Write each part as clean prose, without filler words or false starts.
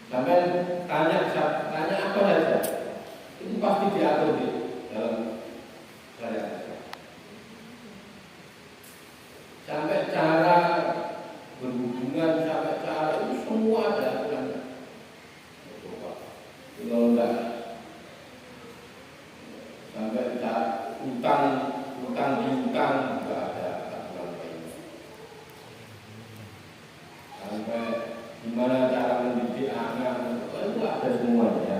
Sampai tanya apa saja, itu pasti diatur di dalam syariat. Sampai cara berhubungan, sampai cara itu semua ada aturannya. Kalau enggak sampai utang enggak ada aturan lain. Sampai gimana cara mendidik anak itu ada semuanya.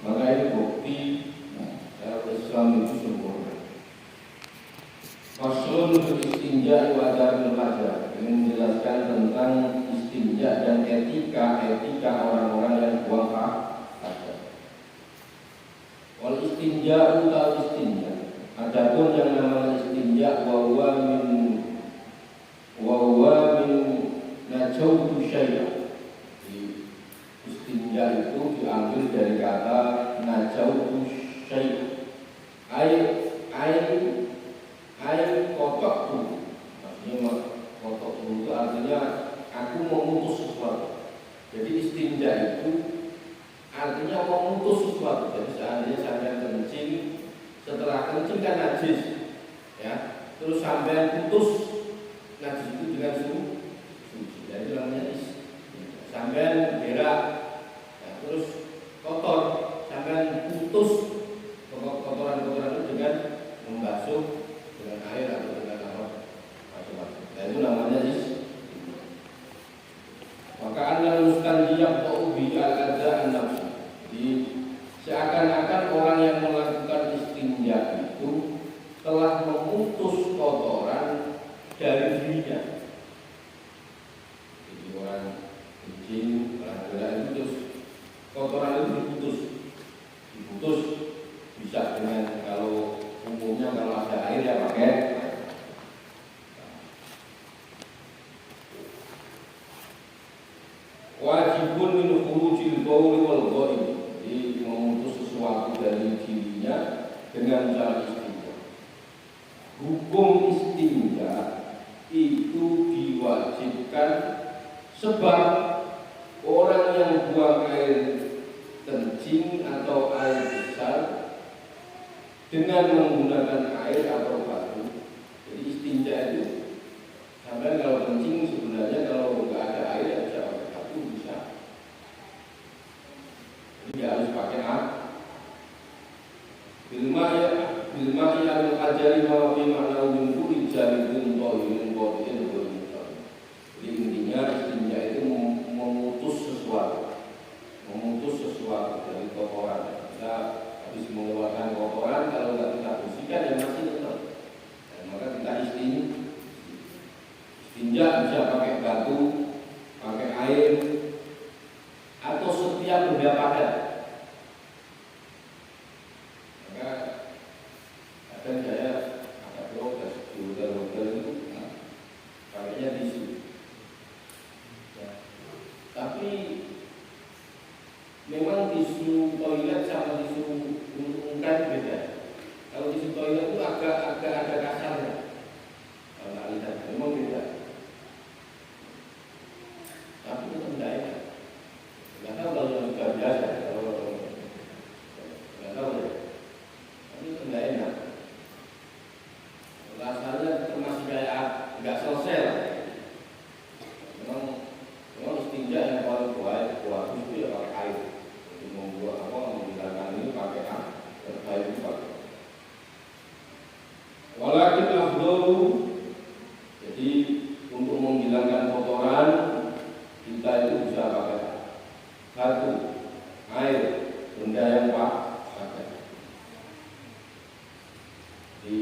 Maka ini bukti Islam itu sempurna. Faslun istinja wa adabul haja, ini menjelaskan tentang istinja dan etika orang-orang yang buang hajat. Wal istinja atau istinja, adapun yang namanya istinja wa huwa min najawtu syai'a. Istinja itu diambil dari kata najawtu syai'a, air kotok dulu. Maksudnya kotok dulu itu artinya aku memutus sesuatu. Jadi istinja itu artinya memutus sesuatu. Jadi seandainya sampai kencing, setelah kencing kan najis, ya, terus sampai putus najis itu dengan suci. Jadi namanya sampai berak, ya, terus kotor, sampai putus kotoran-kotoran itu dengan membasuh dengan air atau dengan apa macam-macam. Nah, itu namanya maka anda luluskan diam taubi al-adza an-nafsi. Jadi seakan-akan orang yang melakukan istinja itu telah memutus kotoran dari dirinya. Jadi orang kencing, orang berak itu terus kotoran itu diputus bisa dengan kalau umumnya kalau ada air ya pakai air. Wajibun min khurujil bauli wal ghaib, jadi memutus sesuatu dari dirinya dengan cara istinja. Hukum istinja itu diwajibkan sebab orang yang buang air kencing atau air besar dengan menggunakan air atau batu. Jadi istinja itu sampai kalau kencing sebenarnya kalau nggak ada air ya bisa pakai batu bisa. Jadi harus pakai air. Bilma ya al-hajari wa fi ma'nahu min kulli jaridin tawirin qadirin qadirin. Jadi intinya istinja itu memutus sesuatu dari kotoran. Kita habis mengeluarkan kotoran, kalau nggak kita bersihkan ya masih tetap. Dan maka kita istinja bisa pakai batu, pakai air, atau setiap benda padat. Maka kadang saya ada protes di hotel-hotel itu pakainya tisu. Ya. Tapi memang tisu toilet sama tisu untuk ungkat beda. Kalau tisu toilet itu agak ada kasarnya. Kalau tak lihat memang beda. Tapi itu tidak enak. Tidak tahu kalau yang sudah biasa. Kalau tidak tahu ya. Tapi itu tidak enak. Rasanya masih kayak nggak selesai lah. Memang istinja yang paling bagus itu ya pakai air. Membuat menghilangkan ini pakai terbaik itu pakai. Walakin afdalu, jadi untuk menghilangkan kotoran kita itu bisa pakai batu, air, benda yang pakai. Jadi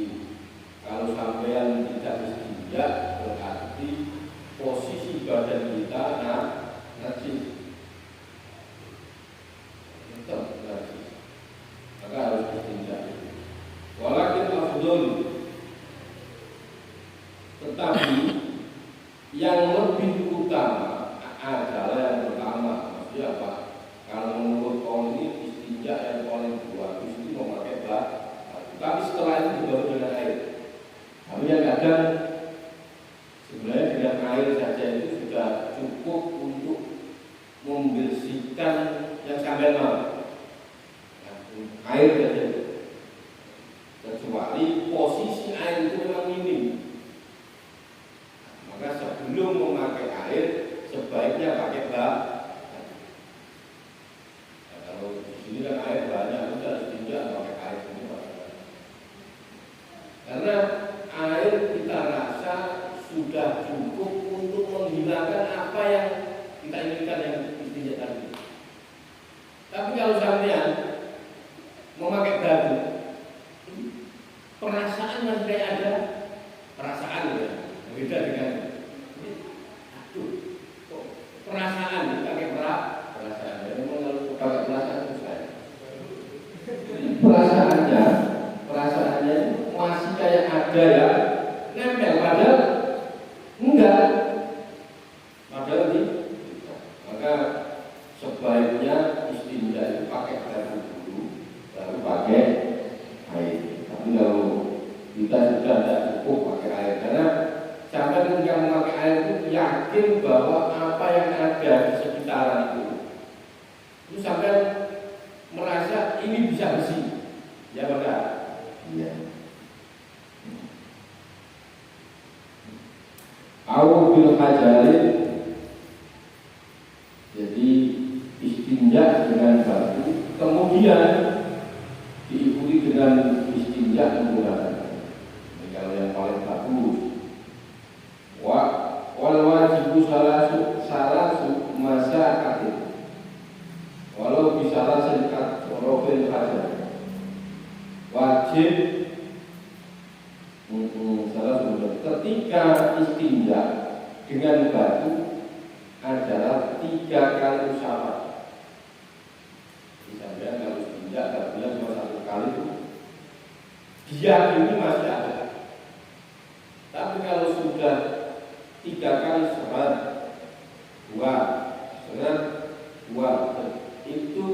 kalau sampean tidak istinja berarti posisi badan kita najis. Maka harus istinja. Walakin afdal, tetapi yang lebih utama adalah yang pertama. Maksudnya apa? Kalau menurut kaum ini istinja yang paling bagus sebutkan yang sampai mau air saja, kecuali posisi air itu memang minim. Maka sebelum memakai air sebaiknya pakai bak. Nah, kalau di sini kan air banyak, sudah istinja pakai air semua. Karena air kita rasa sudah cukup untuk menghilangkan apa yang kita inginkan yang istinja tadi. Tapi kalau sampean memakai baju, perasaan masih kayak ada perasaan ya, beda dengan perasaan pakai perasaan. Jadi kalau pakai perasaan itu saya. Perasaannya masih kayak ada ya, nempel padahal enggak. Padahal ini, maka sebaiknya istinja itu pakai baju dulu, baru pakai air. Tapi kalau kita sudah tidak cukup pakai air, karena sampai ketika memakai air itu yakin bahwa apa yang ada di sekitaran itu sampai merasa ini bisa bersih, ya benar? Iya. Au bil hajarin, jadi istinja dengan batu, kemudian diikuti dengan istinja menggunakan. Kalau yang paling bagus. Wal wajibu salasu masyaakatin walau bisalah serikat robin hajar. Wajib ketika istinja dengan batu adalah 3 kali usaha. Misalnya kalau istinja bilang cuma 1 kali itu dia ini masih ada. Tapi kalau sudah 3 kali serat, 2 itu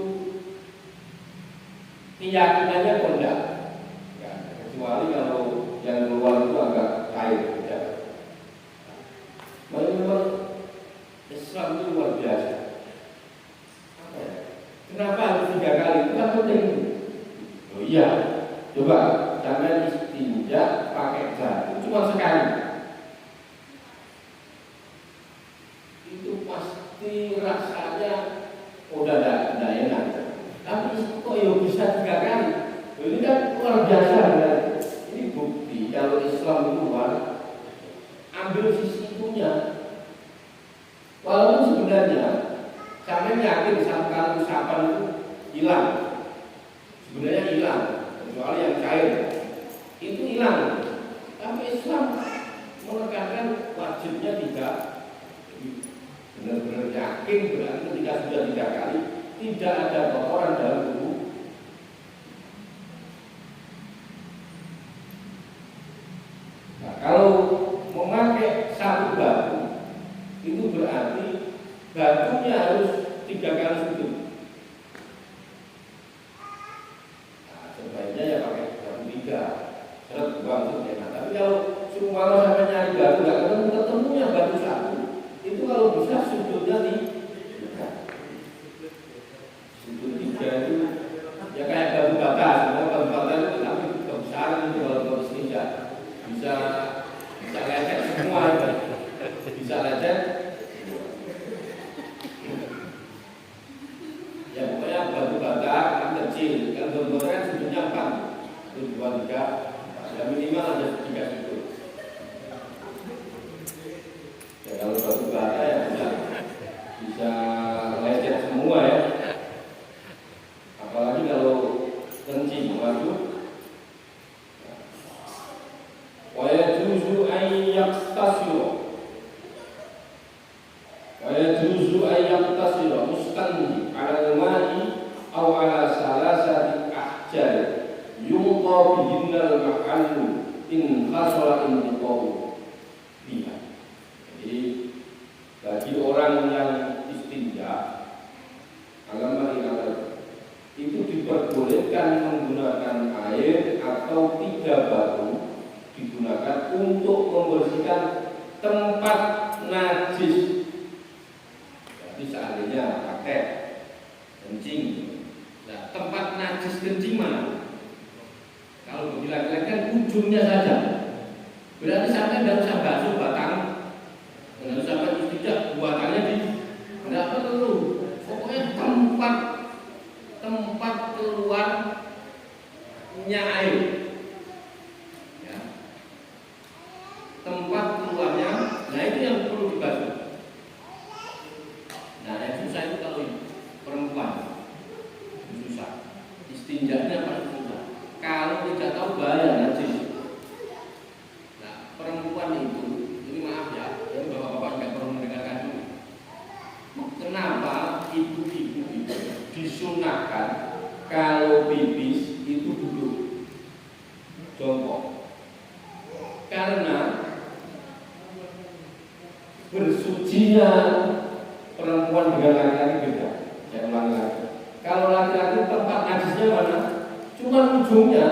keyakinannya kondak, kecuali kalau yang keluar itu agak cair. Memang Islam itu luar biasa. Apa ya? Kenapa harus 3 kali? Itu kan penting. Oh iya, coba jangan istinja pakai batu cuma sekali. Itu pasti rasanya udah tidak enak. Tapi kok ya bisa 3 kali? Ini kan luar biasa kan? Ini bukti kalau Islam itu luar. Ambil sisi itunya. Walaupun sebenarnya sampai yakin 1 kali usapan itu hilang. Sebenarnya hilang, kecuali yang cair itu hilang. Tapi Islam menekankan wajibnya 3. Benar-benar yakin berarti ketika sudah 3 kali tidak ada kotoran dalam tubuh. Nah, kalau memakai 1 batu itu berarti batunya harus 3 kali sujud. Nah, sebaiknya ya pakai batu 3, seret 2 untuk enak. Tapi kalau sumpah sampai nyari batu nggak ketemunya batu 1, itu kalau bisa sujudnya di sujud 3 itu ya kayak batu bata. Semua batu bata itu tapi kebesaran itu kalau istinja bisa lecet semua itu. Bisa lecet. Ya pokoknya batu bata kan kecil. Kalau batu bata kan sujudnya 4. Itu 2, 3. Ya minimal ada 3 sujud. Ya kalau batu bata ya bisa lecet semua ya. Apalagi kalau kencing, waduh. Wa yajuzu an yaqtasira mustanji 'ala al-ma'i aw 'ala salasati ahjar yumqa bihinna al-mahallu in khasara intiqahu biha. Jadi bagi orang yang istinja itu diperbolehkan menggunakan air atau 3 batu digunakan untuk membersihkan tempat najis. Jadi seandainya pakai kencing. Nah, tempat najis kencing mana? Kalau bagi laki-laki kan ujungnya saja. Berarti sampai tidak usah basuh batang, tidak usah istinja, buatannya di tidak perlu. Pokoknya tempat keluarnya air, ya. Tempat keluarnya, nah itu yang perlu dibasuh. Nah yang susah itu kalau perempuan susah, istinjanya paling susah. Kalau tidak tahu bahaya najis. Nah perempuan itu, ini maaf ya, ini bapak-bapak nggak perlu mendengarkan dulu. Kenapa ibu-ibu itu disunahkan kalau pipis itu duduk jongkok? Karena bersucinya perempuan dengan laki-laki beda. Saya ulangi lagi. Kalau laki-laki tempat najisnya mana? Cuma ujungnya,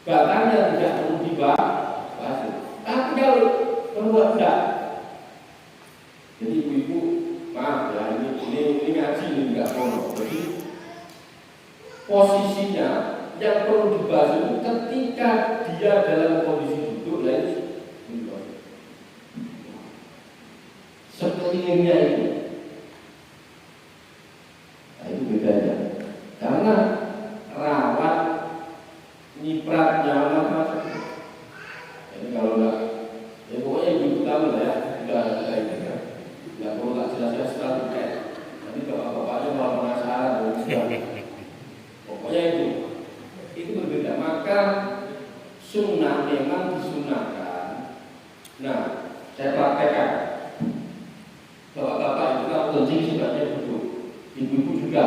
batangnya tidak perlu dibasuh. Tapi kalau perempuan tidak. Jadi ibu-ibu, maaf ya, ini ngaji ini enggak ngomong. Jadi posisinya yang perlu dibasuh ketika dia dalam kondisi duduk, lain sekelilingnya itu. Nah, itu bedanya. Karena rawat nyipratnya macam-macam. Jadi kalau enggak, ya pokoknya ibu tahu lah ya, sudah ini kan. Enggak perlu tak jelaskan secara detail. Nanti bapak-bapaknya malah penasaran. Pokoknya itu berbeda. Maka sunnah memang disunahkan. Nah, saya praktekkan. Bapak-bapak itu kalau kencing sebaiknya duduk, ibu-ibu juga.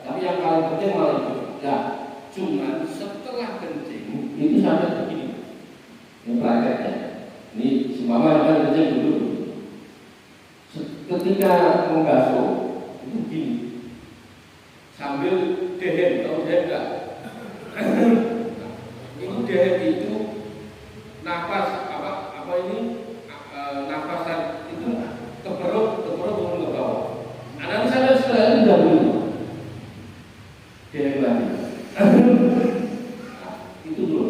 Tapi yang paling penting malah itu. Nah, cuma setelah kencing itu sampai begini. Ini prakteknya. Ini si mama yang kencing duduk. Ketika membasuh itu begini. Sambil dehem, tahu dehem enggak? Itu dehem itu nafas apa ini nafasan itu ke perut turun ke bawah. Anak saya setelah itu tidak boleh dehem lagi. Itu dulu.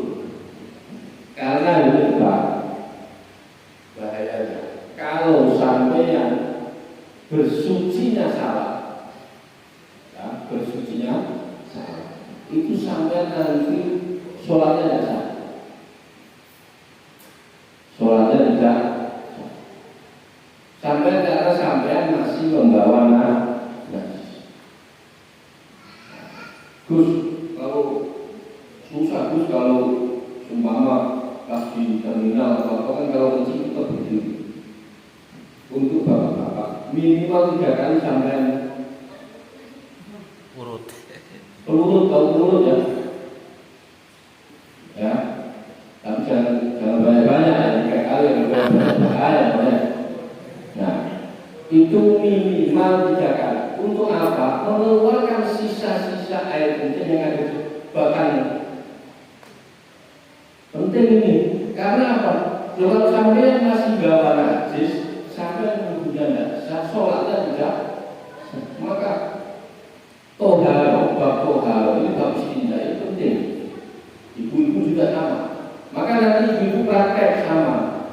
Karena itu bahayanya. Kalau sampai yang bersucinya salah, ya, bersucinya salah, itu sampai nanti sholatnya tidak sah. Sholatnya tidak sah. Sampai karena sampai masih membawa najis. Gus, kalau susah Gus, kalau umpama pas di terminal atau apa kan kalau kencing kita berdiri. Untuk bapak-bapak minimal 3 kali sampai urut tahu urut ya. Ya, tapi jangan banyak-banyak ya, 3 kali banyak. Nah, itu minimal 3 kali. Untuk apa? Mengeluarkan sisa-sisa air kencing yang ada di batangnya. Penting ini, karena apa? Kalau sampai masih bawa najis, sampai mengguna dasar sholatnya tidak, maka toharo ini bab istinja itu penting. Ibu-ibu juga sama. Maka nanti ibu praktek sama.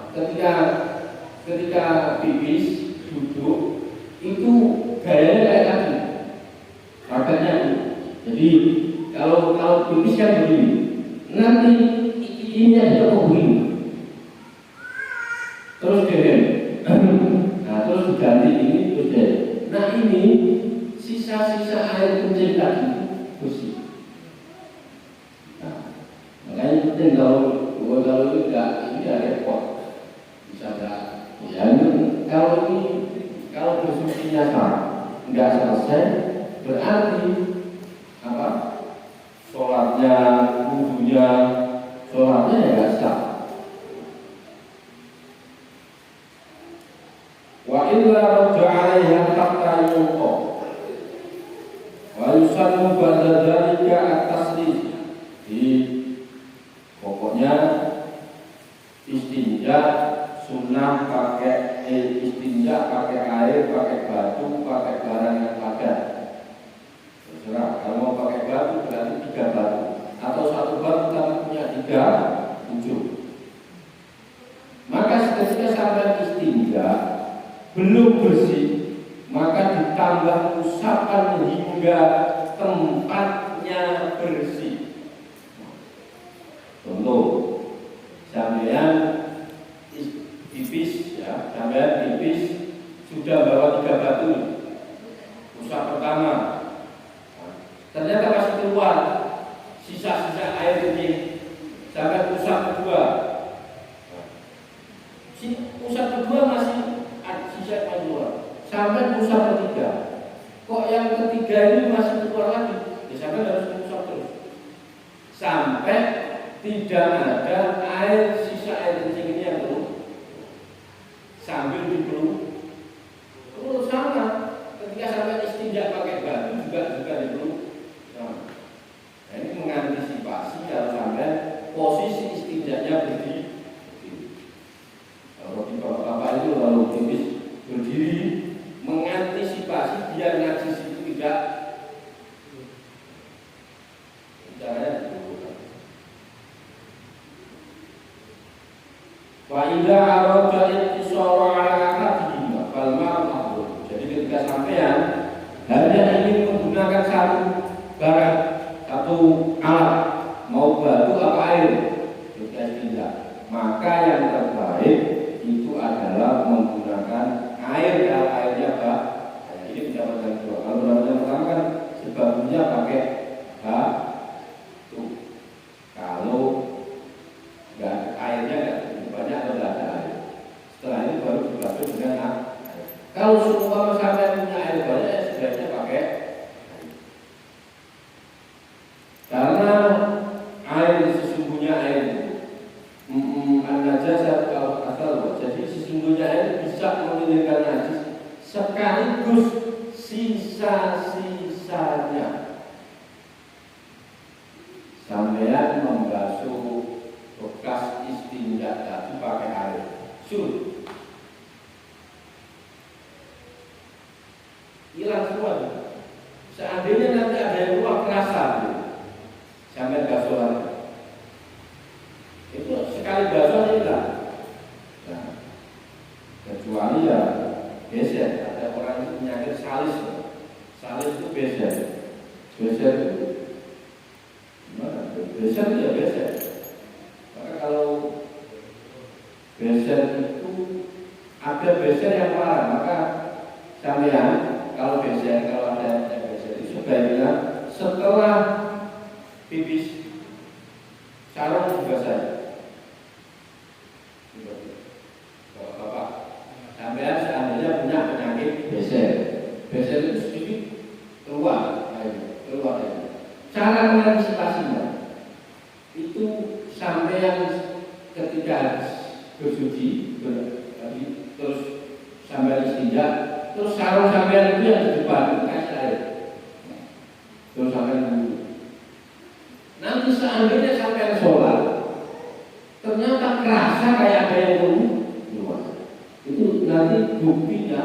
Ketika pipis duduk itu gayanya kayak tadi. Prakteknya. Jadi kalau pipis kan begini. Nanti ini ada begini. Terus dehem. Nah terus diganti ini terus deh. Nah ini sisa-sisa air kencing tadi bersih. Nah, makanya penting kalau ini enggak, ini ada repot. Bisa enggak? Ya ini kalau bersucinya salah, enggak selesai, berarti apa? Sholatnya, wudunya, sholatnya ya enggak sah. Wa illa raja'alaiha hatta yuqa wa yusannu ba'da dzalika at-taslim. Pokoknya istinja sunnah pakai istinja pakai air, pakai batu, pakai barang yang padat. belum bersih, maka ditambah usapan hingga tempatnya bersih. Contoh, sampean pipis ya, sampean pipis sudah bawa 3 batu, usap pertama, ternyata masih keluar sisa-sisa air kencing, sampai usap kedua, usap kedua masih sisa yang keluar, sampai usap ketiga, kok yang ketiga ini masih keluar lagi, ya sampai harus usap terus, sampai tidak ada air sisa air kencing ini yang keluar, sambil dipeluk. Terus sama, ketika sampai istinja pakai batu juga dipeluk. Nah, ini mengantisipasi kalau sampai posisi istinjanya berdiri. Kalau di bapak-bapak itu lalu tipis berdiri, mengantisipasi biar najis itu tidak caranya dibuka. Wa idza arada intisara ala akadihi fal ma'ruf. Jadi ketika sampean hanya ingin menggunakan satu barang, satu alat, mau batu apa air, ketika istinja, maka yang terbaik itu adalah menggunakan air. Kalau airnya apa? Ini pendapatan kedua. Kalau pendapatan pertama kan sebabnya pakai batu. Kalau nggak airnya nggak banyak atau nggak ada air, setelah ini baru dibasuh dengan air. Kalau semua sampai punya air banyak, sebaiknya pakai air. Karena air sesungguhnya air an-najasah atau asal, jadi sesungguhnya air bisa menghilangkan najis sekaligus sisa-sisanya. Sampean membasuh bekas istinja tadi pakai air, hilang semua. Seandainya nanti ada yang keluar kerasa, sampai basuh lagi, itu sekali basuh hilang. Nah, kecuali ya beser, ada orang itu penyakit salis itu beser itu gimana? Beser itu ya beser. Maka kalau beser itu ada beser yang parah, maka sampean kalau ada beser itu sebaiknya setelah pipis sarung juga saya. Bapak, sampean seandainya punya penyakit beser itu sedikit keluar air. Cara mengantisipasinya itu sampean ketika habis bersuci, terus sampean istinja, terus sarung sampean itu yang di depan kasih air, terus sampean dulu. Nanti seandainya sampean sholat, ternyata kerasa kayak ada yang keluar, itu nanti buktinya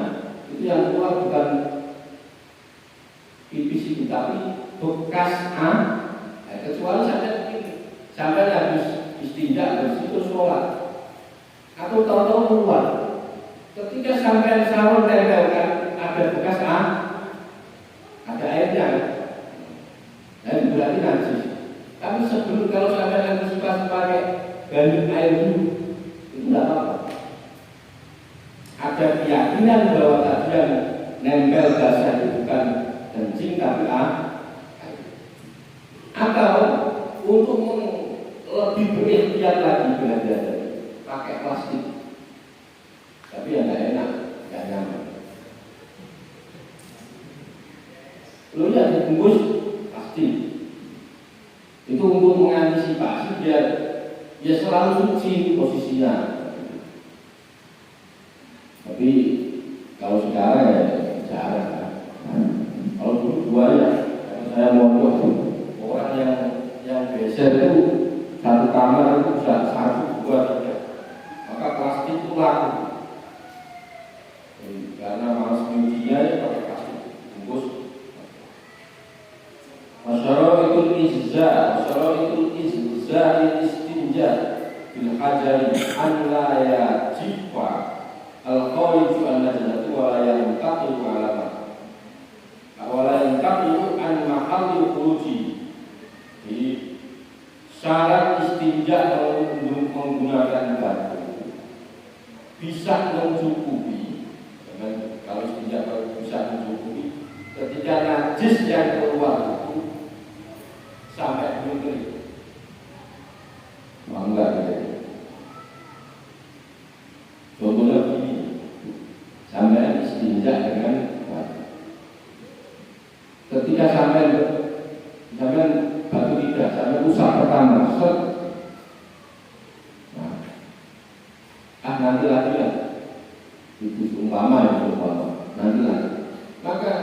itu yang keluar bukan pipis itu tapi bekas kecuali sampai habis istinja bersih terus sholat atau tahu-tahu keluar, ketika sampai sarung tempelkan ada bekas ada airnya, nah itu berarti najis. Tapi sebelum kalau sampai antisipasi pakai gandum air dulu, itu tidak apa-apa. Ada keyakinan bahwa tadi yang nempel basah itu bukan kencing tapi atau untuk lebih berikhtiar lagi belajar pakai plastik, tapi yang nggak enak, nggak nyaman. Lu yang dibungkus plastik itu untuk mengantisipasi biar ya selalu suci posisinya. Tapi kalau sekarang ya jarang. Kalau dulu duanya, saya mau orang yang beser itu satu kamar itu bisa 1, 2, 3. Maka plastik itu laku. Karena malas nyucinya ya pakai plastik bungkus. Masyaratul izza istinja bil hajari an la yajifa al-qawiju an-najasatu najis yang keluar itu sampai belum kering. Enggak gitu. Contohnya begini, sampai istinja dengan batu. Ketika sampai batu tidak, sampai usap pertama, nanti lagi lah, itu umpama nanti lagi. Maka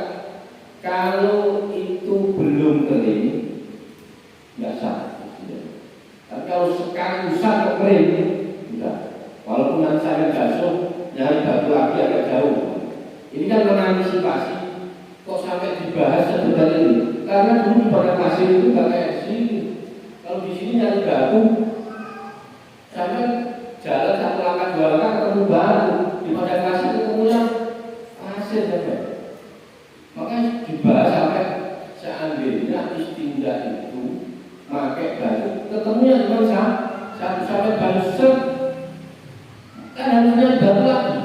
kalau itu belum kering, nggak sah. Tapi kalau sekali usap kering, sudah. Walaupun nanti saya basuh, nyari batu lagi agak jauh. Ini kan mengantisipasi. Kok sampai dibahas sebentar ini? Karena dulu di padang pasir itu nggak kayak di sini. Kalau di sini nyari batu, sampai jalan satu langkah dua langkah ketemu batu. Di padang pasir ketemunya pasir saja. Makanya dibahas sampai seandainya istinja itu pakai batu, ketemunya cuma satu sampai batu kan harusnya batu lagi.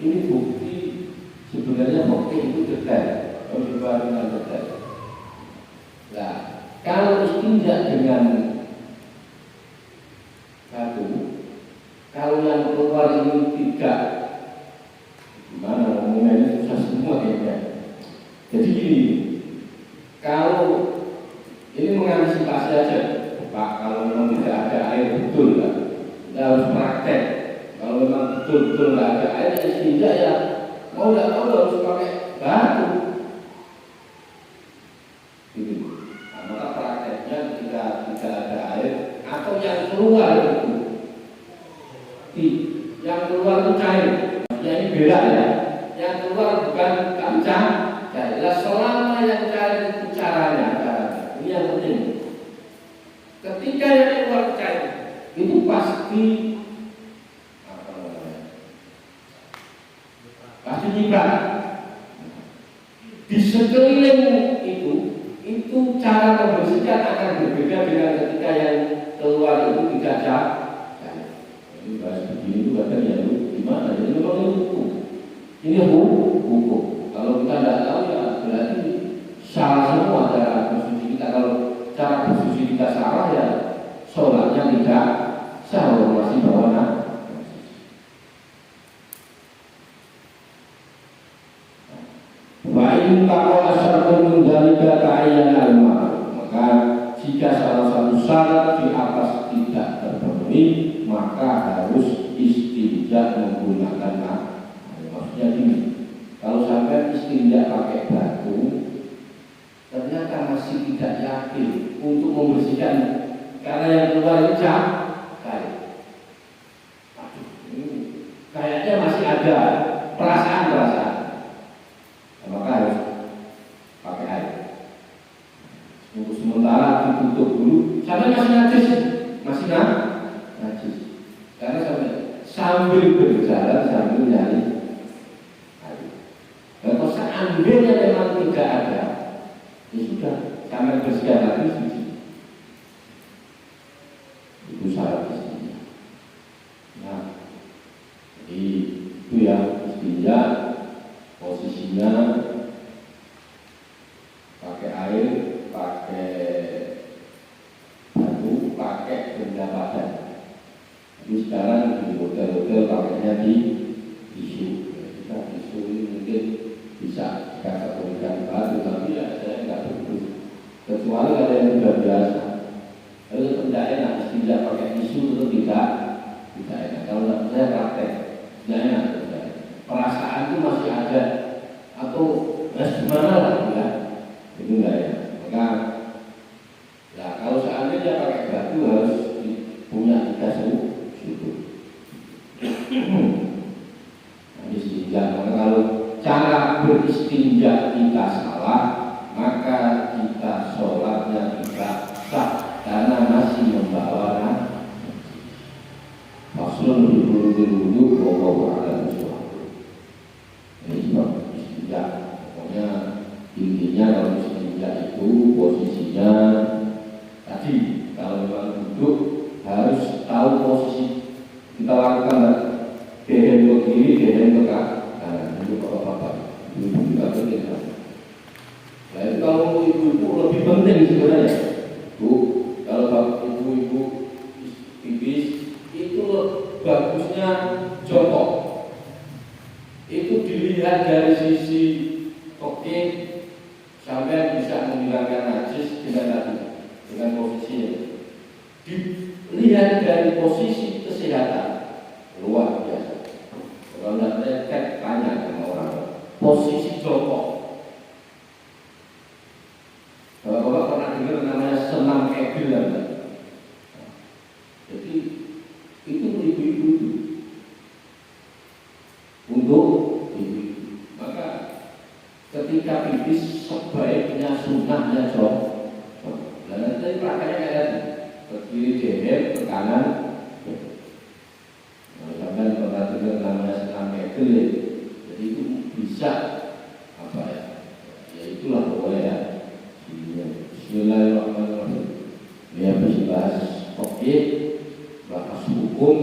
Ini bukti sebenarnya bukti itu detail, harus dibandingkan detail. Nah, kalau istinja dengan batu, kalau yang keluar ini tidak, gimana ngomongnya ini susah semua kayaknya. Jadi gini, kalau ini mengantisipasi aja, Pak, kalau memang tidak ada air betul, Pak, kita harus praktek. Kalau memang betul-betul tidak ada air, istinja ya mau tidak mau harus pakai batu. Gitu. Nah, maka prakteknya ketika tidak ada air atau yang keluar itu, yang keluar itu cair, maksudnya ini beda ya. Yang keluar bukan kancah. Nah, selama yang cair itu caranya, ini yang penting. Ketika yang keluar cair itu pasti nyibak. Di sekeliling itu cara membersihkan akan berbeda dengan ketika yang keluar itu tidak cair. Ini bahas begini itu kadang ya gimana? Ini memang ini hukum. Ini hukum. Kalau kita tidak tahu ya berarti salah semua cara bersuci kita. Kalau cara bersuci kita salah ya sholatnya tidak sah, masih bawa Wa'in takola syartun menjalika ta'ayyana al-ma'ruf. Maka jika salah satu syarat di atas tidak terpenuhi, maka harus istinja menggunakan air. Maksudnya gini, kalau sampai istinja pakai batu, ternyata masih tidak yakin untuk membersihkan karena yang keluar itu cair. Kayaknya masih ada perasaan. Maka harus pakai air. Untuk sementara ditutup dulu. Sampai masih najis. Karena sambil berjalan sambil nyari air. Kalau seandainya memang tidak ada, ya sudah, sampai bersihkan lagi suci. Itu syarat istinja. Nah, jadi itu ya istinja. Posisinya pakai air, pakai batu, pakai benda padat. Ini sekarang di hotel-hotel pakainya di tisu. Kita tisu ini mungkin bisa kategorikan batu, tapi ya saya nggak begitu. Kecuali ada yang sudah biasa. Lalu tidak enak istinja pakai tisu itu tidak enak. Kalau saya praktek, tidak enak. Perasaan itu masih ada atau gimana lah ya, itu enggak ya. Maka ya kalau seandainya pakai batu harus punya tiga suhu. Istinja, maka kalau cara beristinja kita salah, maka kita sholatnya tidak sah karena masih membawa faslun berwudu bahwa ada ini sebab istinja. Pokoknya intinya kalau istinja itu posisinya tadi kalau memang duduk harus tahu posisi kita lakukan. Gehen ke kiri, gehen ke kanan. Itu bapak-bapak. Itu juga penting. itu dilihat dari sisi oke, sampai bisa menghilangkan najis dengan posisinya. Dilihat dari posisi kesehatan luar biasa. Kalau tidak tanya sama orang, posisi jongkok. Kalau Bapak pernah dengar namanya senam kegel, jadi itu ibu-ibu itu untuk ibu-ibu. Maka ketika pipis sebaiknya sunnahnya jongkok. Dan nanti prakanya kayak ke kiri jehel, ke kanan. Sampai pernah dengar namanya senam kegel, jadi itu bisa apa ya? Ya itulah pokoknya ya. Bismillahirrahmanirrahim. Ya bahas tauhid, bahas hukum.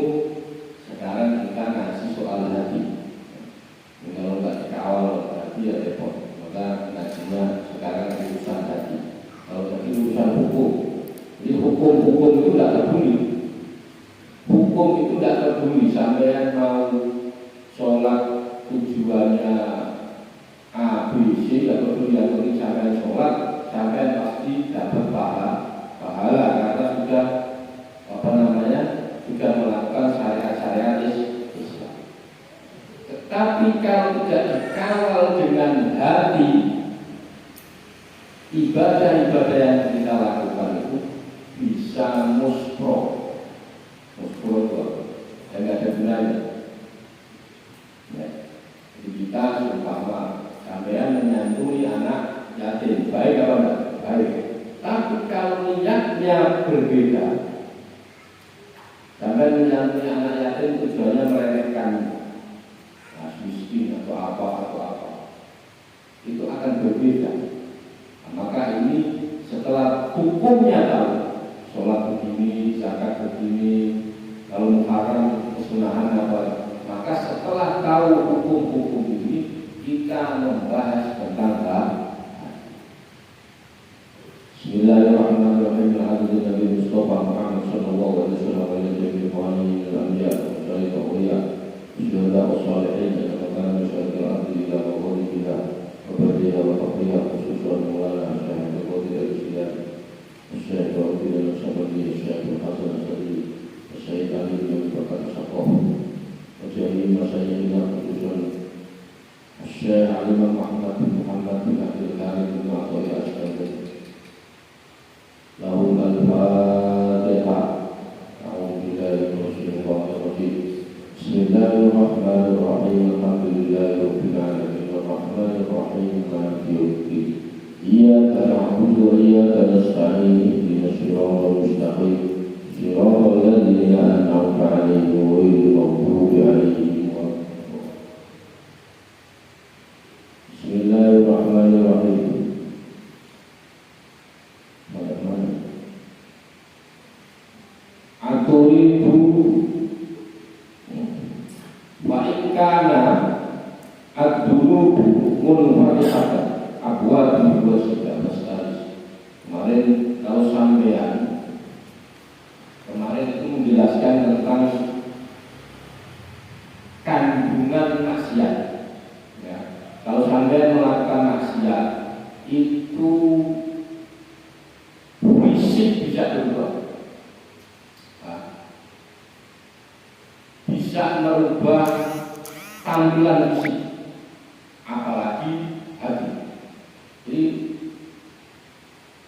Sekarang kita ngaji soal hati. Kalau nggak dikawal hati ya repot. Maka ngajinya sekarang urusan hati. Kalau tadi urusan hukum, jadi hukum itu nggak peduli. Hukum itu tidak peduli sampai mau sholat tujuannya A, B, C, tidak peduli yang penting sampai sholat, sampai pasti dapat pahala karena sudah sudah melakukan syariat-syariat Islam. Tetapi kalau tidak dikawal dengan hati, ibadah-ibadah yang kita lakukan itu bisa muspro yang tidak ada gunanya. Ya. Jadi kita umpama sampean menyantuni anak yatim, baik apa enggak? Baik. Tapi kalau niatnya berbeda, sampean menyantuni anak yatim tujuannya meremehkan miskin atau apa, itu akan berbeda. Nah, maka ini setelah hukumnya tahu, sholat begini, zakat begini, kalau muharram kesunahan apa, maka setelah tahu hukum-hukum ini kita membahas tentang Bismillahirrahmanirrahim. Alhamdulillah Nabi Mustafa Muhammad sallallahu alaihi wasallam wa alihi wa anbiya wa sallallahu awliya syuhada wa salihin dan akan masyarakat alhamdulillah wa qulillah wa badiha wa taqliha khususan mulana syahid wa qulillah syahid wa qulillah syahid syahid hasan syahid Syekh Ali bin Bakar Sakoh, Syekh Masyaykhina khususan Syekh Ali bin Muhammad bin Muhammad bin Abdul Karim bin Ma'atoi Ashkandar. Lahum al-Fatihah. A'udzubillahi minasyaitonir rajim. Bismillahirrahmanirrahim. Alhamdulillahi rabbil alamin. Arrahmanir rahim. Maliki yaumiddin. Iyyaka na'budu wa iyyaka nasta'in. Ihdinas siratal mustaqim. صراط الذين أنعمت عليهم غير المغضوب عليهم ولا الضالين. بسم الله الرحمن الرحيم. Aturidu wa ikana ad-dunubu munfarihatan abwab dua sudah bestari. Kemarin kalau sampean itu menjelaskan tentang kandungan maksiat. Ya. Kalau sampai melakukan maksiat itu fisik bisa berubah, bisa merubah tampilan fisik, apalagi hati. Jadi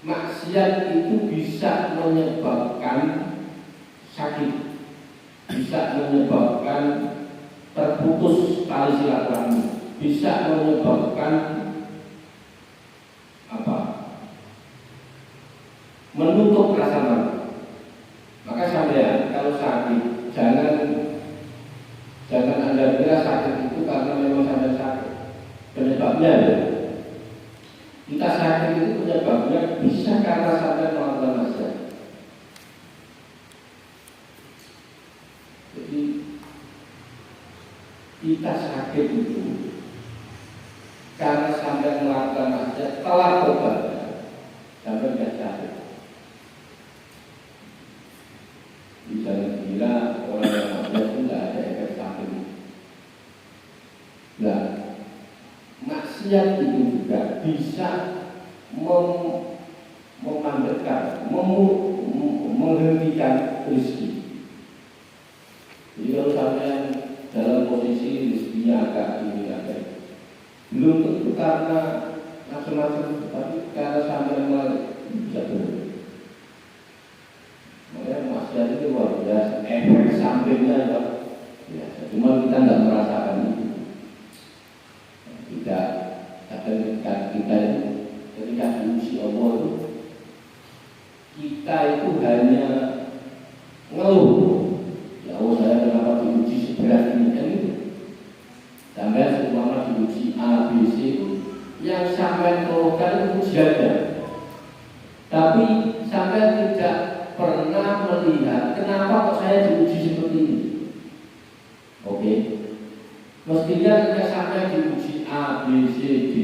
maksiat itu bisa menyebabkan sakit, bisa menyebabkan terputus tali silaturahmi, bisa menyebabkan menutup rasa malu. Maka sampean kalau sakit, jangan Anda kira sakit itu karena memang sampai sakit. Penyebabnya ya, kita sakit itu penyebabnya bisa karena sampai melakukan maksiat. Kita sakit itu karena sampai melakukan maksiat telah obatnya sampai tidak sakit. Jangan kira orang yang maksiat itu tidak ada efek sakit. Nah, maksiat itu juga bisa memandetkan, menghentikan rezeki. Jadi kalau sampai dalam posisi rezekinya agak ini agak belum tentu karena macam-macam, tapi karena sampai bisa berhenti. Makanya maksiat itu luar biasa, efek sampingnya luar biasa. Cuma kita nggak merasakan itu. Tidak, ketika kita itu ketika diuji Allah itu, kita itu hanya ngeluh. Ya Allah, saya kenapa diuji seberat ini kan itu. Sampai seumpama diuji A, B, C itu yang sampai keluhkan ujiannya. Tapi sampai tidak pernah melihat kenapa kok saya diuji seperti ini. Oke. Mestinya kita sampai diuji A, B, C, D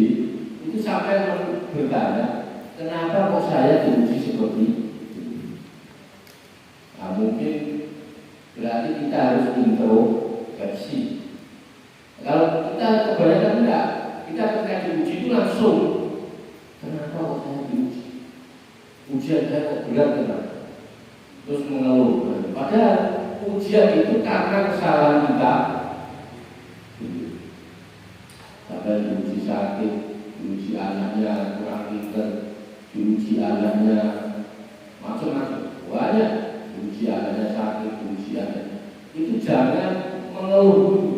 itu sampai bertanya, kenapa kok saya diuji seperti ini? Nah, mungkin berarti kita harus introspeksi. Kalau kita kebanyakan enggak, kita ketika diuji itu langsung, kenapa kok saya diuji? Ujian saya kok berat kenapa? Terus mengeluh. Padahal ujian itu karena kesalahan kita. Sampai diuji sakit, diuji anaknya kurang pintar, diuji anaknya macam-macam, banyak. Diuji anaknya sakit, diuji anaknya. Itu jangan mengeluh.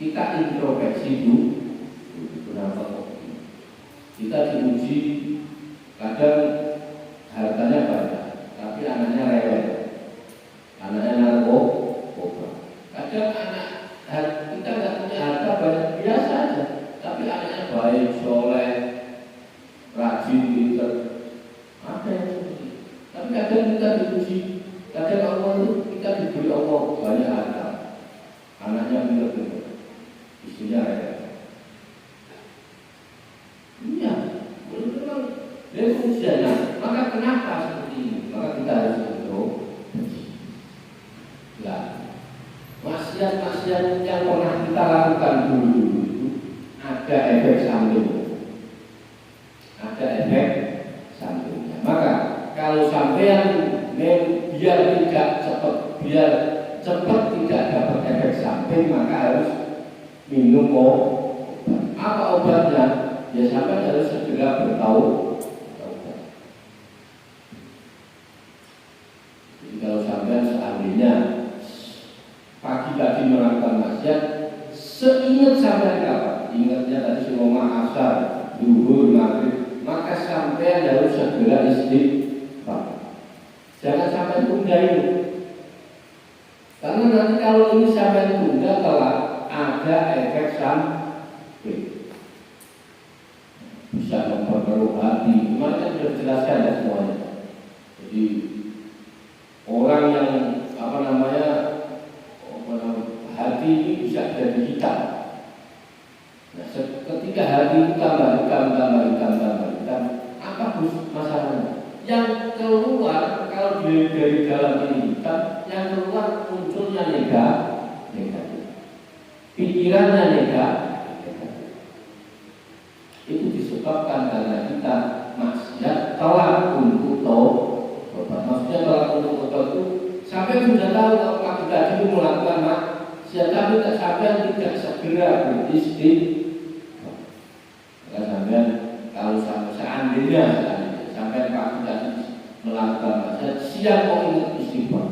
Kita introspeksi dulu. Kenapa kok? Kita diuji kadang hartanya banyak, tapi anaknya rewel, anaknya narkoba. Kadang kita nggak punya harta banyak, biasa aja, tapi anaknya baik, soleh, rajin, pintar. Ada yang seperti itu. Tapi kadang kita diuji, kadang Allah itu kita diberi Allah banyak harta, anaknya pintar, istrinya rewel. Iya, memang dari ujiannya. Maka kenapa seperti ini? Maka kita harus introspeksi. Nah, maksiat-maksiat yang pernah kita lakukan dulu itu ada efek samping. Ada efek sampingnya. Maka kalau sampean biar cepat tidak dapat efek samping, maka harus minum obat. Apa obatnya? Ya sampai harus segera bertaubat. Jadi kalau sampai seandainya pagi tadi melakukan maksiat, seingat sampai kapan? Ingatnya tadi semua asar, zuhur, maghrib, maka sampai harus segera istighfar. Jangan sampai tunda ini. Karena nanti kalau ini sampai tunda telah ada efek samping. Bisa memperkeruh hati. Kemarin kan sudah dijelaskan ya semuanya. Jadi orang yang hati ini bisa jadi hitam. Nah, ketika hati itu tambah hitam, apa masalahnya? Yang keluar kalau dari dalam ini hitam, yang keluar munculnya negatif. Pikirannya negatif. Itu disebabkan karena kita maksiat telah untuk tobat. Maksudnya telah untuk tobat itu sampai sudah tahu kalau pagi tadi itu melakukan maksiat, tapi tak sampai tidak segera beristighfar. Maka sampai kalau seandainya sampai pagi tadi melakukan maksiat, siang mau ingat istighfar,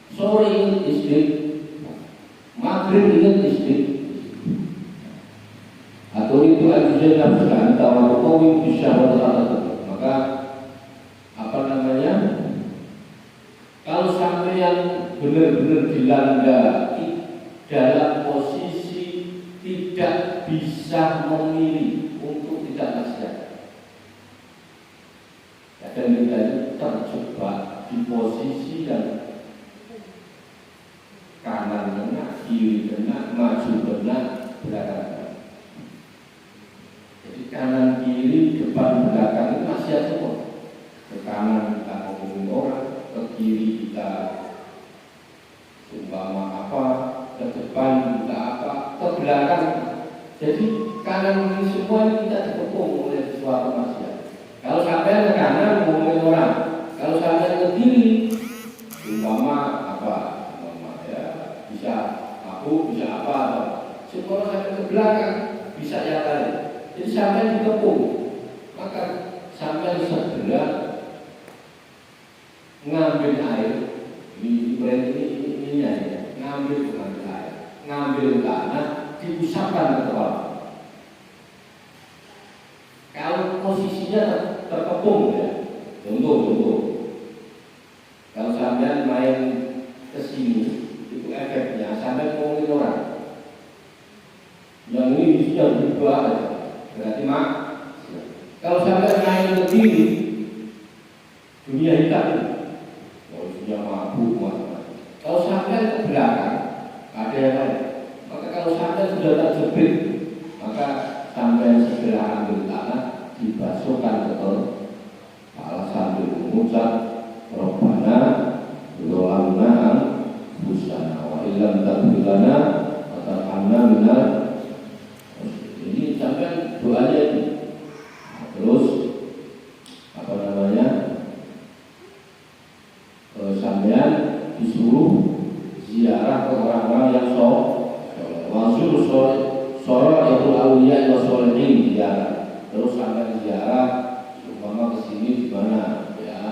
sore ingat istighfar, maghrib ingat istighfar. Atau itu adalah nafsu tawakkul bisa berlaku. Maka kalau sampai yang benar-benar dilanda dalam posisi tidak bisa memilih untuk tidak maksiat, dan kita terjebak di posisi yang kanan kena, kiri kena, maju kena, belakang. Kanan kiri depan belakang itu masih ada kok. Ke kanan kita ngomongin orang, ke kiri kita umpama apa, ke depan kita apa, ke belakang Jadi kanan kiri semua ini kita dikepung oleh suatu maksiat. Kalau sampai ke kanan ngomongin orang, kalau sampai ke kiri, umpama apa, umpama ya bisa aku bisa apa, semua sampai ke belakang bisa yang lain. Jadi sampai dikepung, maka sampai sebelah ngambil air, ini ya, ngambil air, ngambil tanah, diusapkan ke kepala. Kalau posisinya terkepung ya, contoh. Kalau sampai main ke sini, itu efeknya sampai ngomongin orang. Yang ini bisa berubah aja, berarti mak. Kalau sampai main ke kiri, dunia hitam, dunia mabuk, macam-macam. Kalau sampai ke belakang, ada yang lain. Maka kalau sampai sudah terjepit, maka sampai segera ambil tanah, dibasuhkan ke kepala sambil mengucap Rabbana Zolamna Busana wa ilam taghfirlana wa tarhamna minal. Ini sampai doanya ini. Terus apa namanya? Sampean disuruh ziarah ke orang-orang yang maksud soleh itu aulia wa sholihin ziarah. Terus sampai ziarah umpama ke sini di mana ya,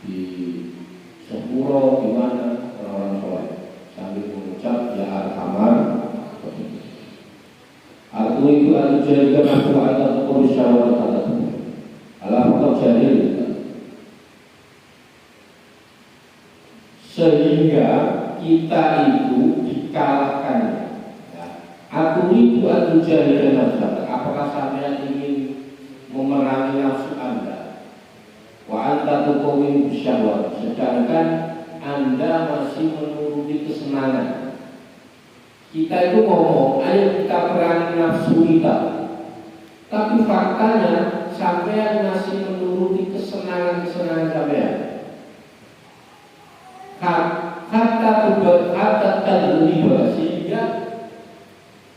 di Sepuro di mana orang-orang soleh sambil mengucap ya arhamar. Artu itu anu jadikan aku ada komisyarat kata alam jadi sehingga kita itu dikalahkan. Aku itu anu jadikan nafsu. Apakah sampean ingin memerangi nafsu Anda? Wa anta tuqawin bisyahwat, sedangkan Anda masih menuruti kesenangan. Kita itu ngomong, ayo kita perangi nafsu kita. Tapi faktanya sampean masih menuruti kesenangan-kesenangan sampean. Kata terlibat sehingga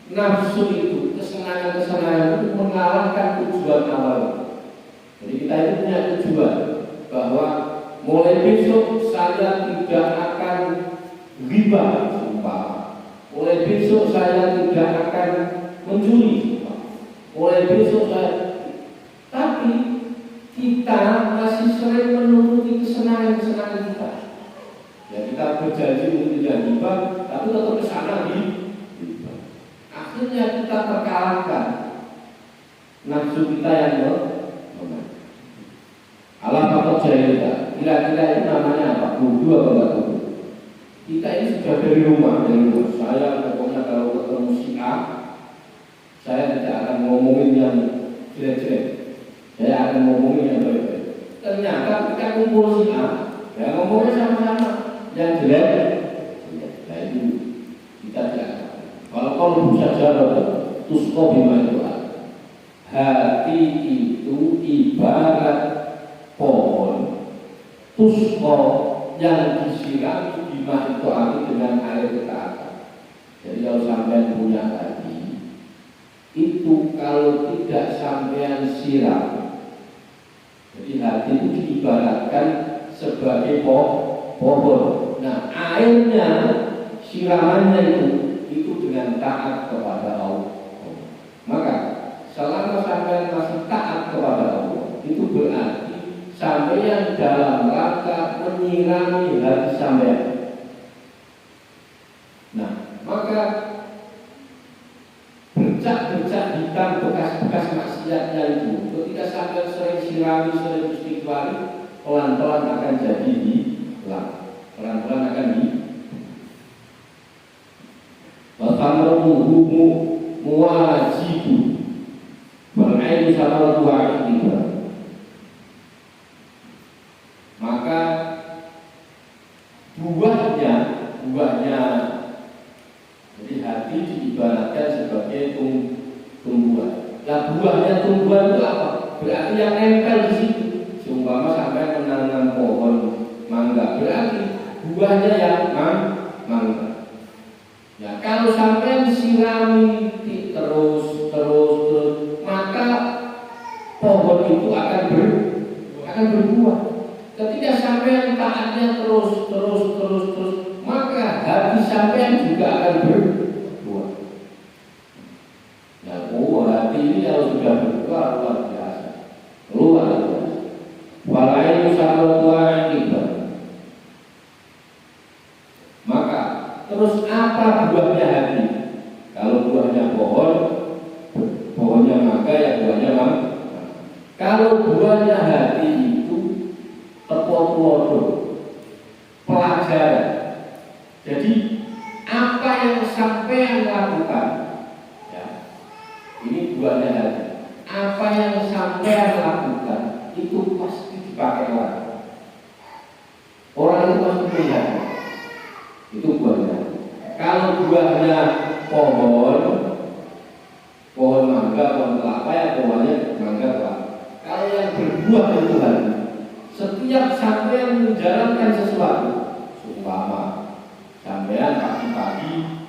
nafsu itu, kesenangan-kesenangan itu mengalahkan tujuan awal. Jadi kita itu punya tujuan bahwa mulai besok saya tidak akan riba, mulai besok saya tidak akan mencuri, mulai besok saya. Tapi kita masih sering menuruti kesenangan-kesenangan kita. Ya kita berjanji untuk tidak riba, tapi tetap kesana riba. Akhirnya kita terkalahkan nafsu kita yang menang. Allah takut jahilnya. Kira-kira itu namanya apa? Bodoh atau enggak bodoh? Kita ini sudah dari rumah. Saya pokoknya kalau ketemu si A, saya tidak akan ngomongin yang jelek-jelek. Saya akan ngomongin yang baik-baik. Ternyata kita kumpul si A, ya ngomongnya sama-sama. Yang jelek, nah itu kita tidak. Kalau bisa jawab, tusko bima itu. Hati itu ibarat pohon tusko yang disiram bima itu dengan air ketaatan. Jadi kalau sampean punya hati itu kalau tidak sampean siram, jadi hati itu diibaratkan sebagai pohon. Nah airnya, siramannya itu dengan taat kepada Allah. Maka selama sampai masih taat kepada Allah, itu berarti sampai dalam rangka menyirami hati sampai. Nah, maka bercak-bercak hitam bekas-bekas maksiatnya itu, ketika sampai sering sirami, sering istighfar, pelan-pelan akan jadi hilang. Pelan-pelan akan Wakamruhu muwajibu Ber'ainu sama tuha ikhtibar. Maka buahnya jadi hati diibaratkan sebagai tumbuhan. Nah buahnya tumbuhan itu apa? Berarti yang nempel di situ. Seumpama sampai menanam pohon mangga, berarti buahnya yang mangga. Ya kalau sampai disirami terus terus, maka pohon itu akan berbuah. Ketika sampean taatnya terus, maka hati sampean juga akan berbuah. Nah, hati ini kalau sudah berbuah luar biasa. Walain sahabat kita. Maka terus apa buahnya hati? Kalau buahnya pohonnya mangga ya buahnya mangga. Kalau buahnya hati itu tepotuodo, pelajaran. Jadi apa yang sampai lakukan, ya, ini buahnya hati. Apa yang sampai lakukan itu pasti dipakai orang. Orang itu pasti punya. Itu buahnya. Kalau buahnya pohon mangga, pohon kelapa ya pohonnya mangga kelapa. Kalau yang berbuah itu hati. Setiap sampean menjalankan sesuatu, seumpama sampean pagi-pagi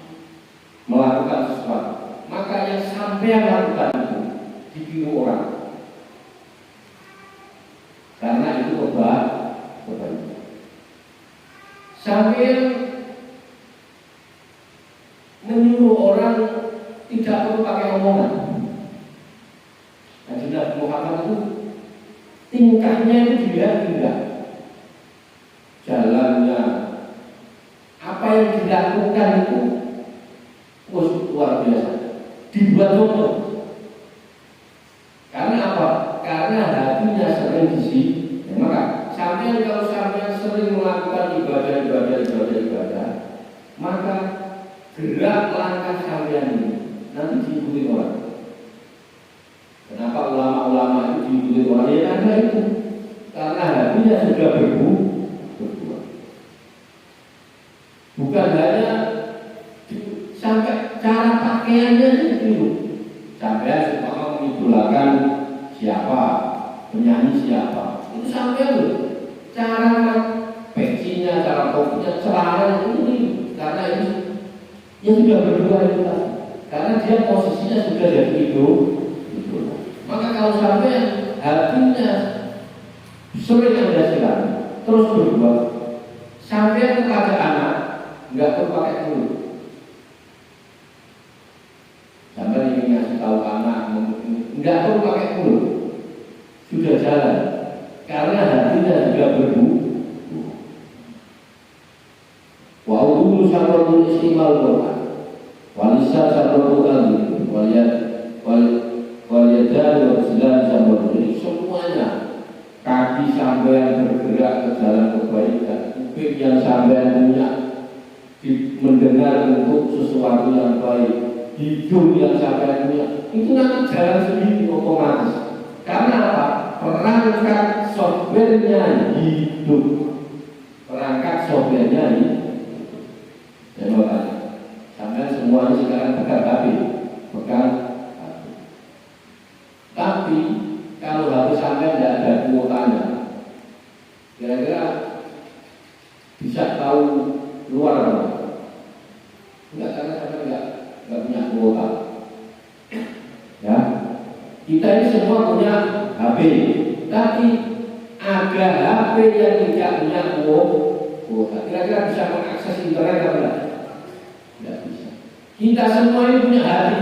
melakukan sesuatu, maka yang sampean lakukan itu ditiru orang. Karena itu kebaikan. Sampean menyuruh orang tidak perlu pakai omongan. Nabi Muhammad itu tingkahnya itu dilihat tidak, jalannya, apa yang dilakukan itu luar biasa, dibuat contoh. Karena apa? Karena hatinya sering diisi. Maka sampai kalau sampai sering melakukan ibadah, maka gerak langkah sampean ini nanti diikuti orang. Kenapa ulama-ulama itu diikuti orang? Ya karena itu, karena hatinya sudah berbuah. Bukan hanya sampai cara pakaiannya itu, sampai supaya mengidolakan siapa, penyanyi siapa, itu sampai loh. Cara pecinya, cara kopinya, celana ini, karena ini yang sudah berbuah itu, karena dia posisinya sudah jadi itu. Maka kalau sampai hatinya sering Anda silam, terus berbuat, sampai kepada anak nggak perlu pakai mulut. Sampai ingin ngasih tahu anak, nggak perlu pakai mulut, sudah jalan, karena hatinya sudah berbuat. Wa ulu sabrul istimal Quran, walisa sabrul qalbi, waliyadari wa silan sabrul. Jadi semuanya kaki sampean bergerak ke jalan kebaikan, kuping yang sampean punya mendengar untuk sesuatu yang baik, hidung yang sampean punya itu nanti jalan sendiri otomatis. Karena apa? Perangkat softwarenya hidup, perangkat softwarenya hidup. Sampai semuanya sekarang pegang hati. Tapi kalau hati sampai tidak ada kuotanya, kira-kira bisa tahu luar apa? Enggak, karena sampai enggak punya kuota. Ya, kita ini semua punya HP, tapi ada HP yang tidak punya kuota. Kira-kira bisa mengakses internet atau tidak? Tidak bisa. Kita semua ini punya hati.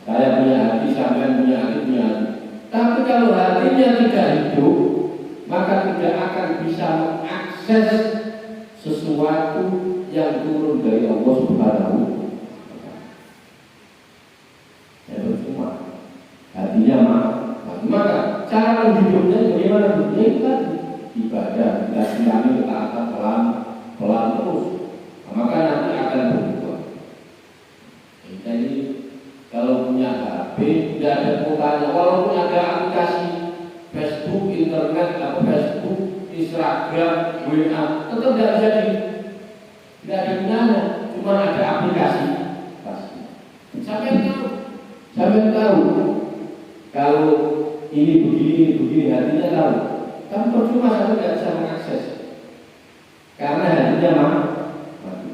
Saya punya hati, sampean punya hati, Tapi kalau hatinya tidak hidup, maka tidak akan bisa mengakses sesuatu yang turun dari Allah Subhanahu wa Ta'ala. Ya percuma. Hatinya maka cara menghidupnya bagaimana? Hidupnya itu kan ibadah, kita silami ketaatan pelan terus. Maka nanti akan berubah. Kita ini kalau punya HP tidak ada kuotanya, walaupun ada aplikasi Facebook, internet, Facebook, Instagram, WA, tetap tidak jadi, tidak ada gunanya. Cuma ada aplikasi. Sampai tahu kalau ini begini, hatinya tahu. Tapi percuma sampai tidak bisa mengakses, karena hatinya mati.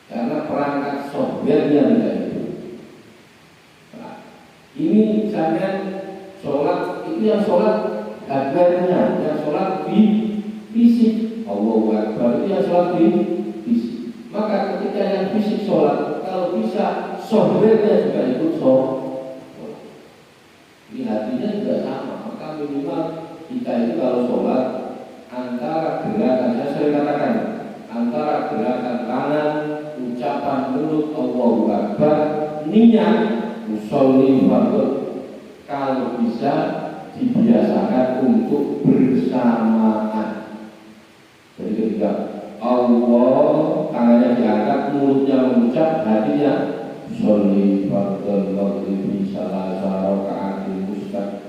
Karena perangkat softwarenya tidak itu. Ini misalnya sholat itu yang sholat hardware-nya, yang sholat di fisik. Allahu Akbar itu yang sholat di fisik. Maka ketika yang fisik sholat, kalau bisa software-nya juga ikut sholat. Ini hatinya juga sama. Maka minimal kita itu kalau sholat antara gerakan, saya sering katakan, antara gerakan tangan, ucapan mulut Allahu Akbar, niat usolli fardhu, kalau bisa dibiasakan untuk bersamaan. Jadi ketika Allah, tangannya diangkat, mulutnya mengucap, hatinya usolli fardhu maghribi salasa raka'atin mustaqbil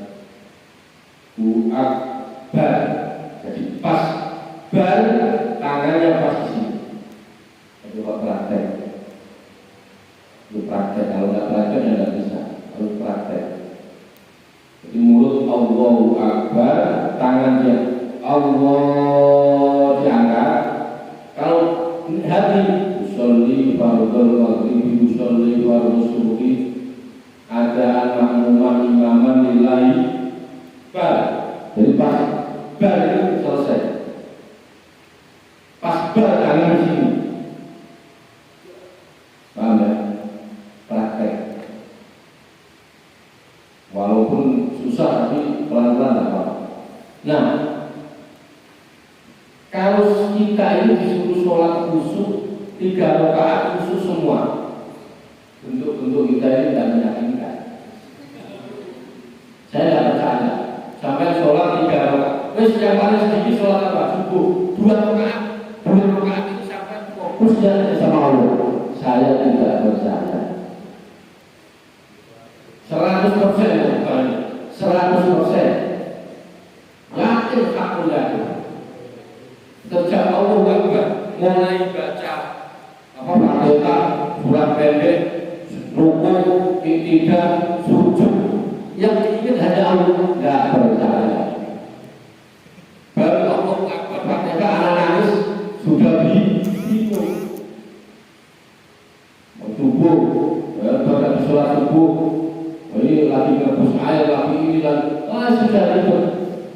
akbar. Jadi pas bar, tangannya pas di sini. Coba praktek. Lu praktek, kalau nggak praktek ya nggak bisa. Harus praktek. Jadi mulut Allahu Akbar, tangannya Allah diangkat. Kalau hati usolli fardhu maghribi usolli fardhu subuhi, ada makmuman imaman nilai bar. Jadi pas bar itu selesai. Pas bar tangan di sini. Paham ya? Praktek. Walaupun susah tapi pelan-pelan tak apa. Nah, kalau kita ini disuruh sholat khusyuk 3 rakaat khusyuk semua, bentuk-bentuk kita ini tidak meyakinkan. Saya tidak percaya. Sampai sholat 3 rakaat. Wes yang paling sedikit sholat apa? Subuh 2 rakaat. 2 rakaat itu sampai fokusnya sama Allah. Saya tidak percaya. 100% bukan 100%. Yakin aku yakin. Sejak Allah Akbar mulai baca Fatihah, surat pendek, rukuk, iktidal, sujud, yang diingat hanya Allah, tidak percaya. Baru Allah Akbar Fatihah, anak nangis sudah bingung. Subuh, baca sholat subuh, ini lagi ngebus air, lagi ini dan sudah itu.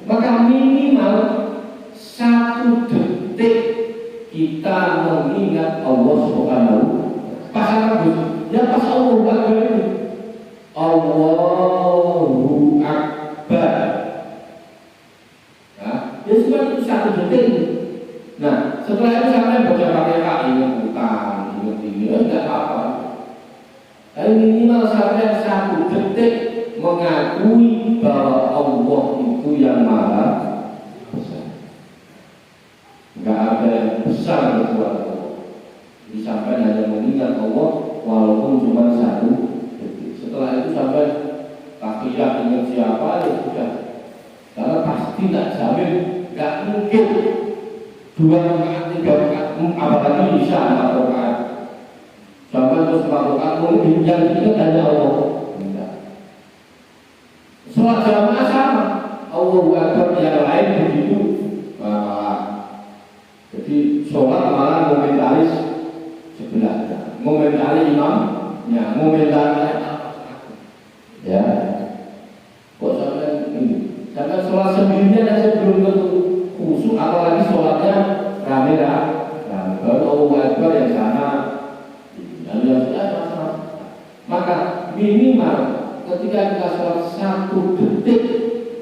Maka minimal 1 detik kita mengingat Allah Subhanahu. Pas Agus, ya pas Allah Akbar itu, Allahu Akbar. Nah, ya cuma itu 1 detik. Nah, setelah itu sampai baca Fatihah, ingat utang, ingat ini, tidak apa-apa. Tapi minimal sampai 1 detik mengakui bahwa Allah itu yang maha besar. Enggak ada yang besar kecuali Allah. Jadi sampai hanya mengingat Allah walaupun cuma 1 detik. Setelah itu sampai tahiyat ingat siapa ya sudah. Karena pasti tidak jamin, nggak mungkin 2 rakaat, 3 rakaat, apalagi bisa 4 rakaat. Sampai terus 4 rakaat mungkin yang diingat hanya Allah. Enggak. Sholat jamaah sama. Allahu Akbar yang lain begitu. Jadi sholat malah momentaris sebelahnya, momentari imamnya, momentari ya. Kok sampai ini? Sampai sholat sendirian aja belum tentu khusyuk, apalagi sholatnya rame-rame. Baru Allahu Akbar yang sana, yang sama. Maka minimal ketika kita sholat 1 detik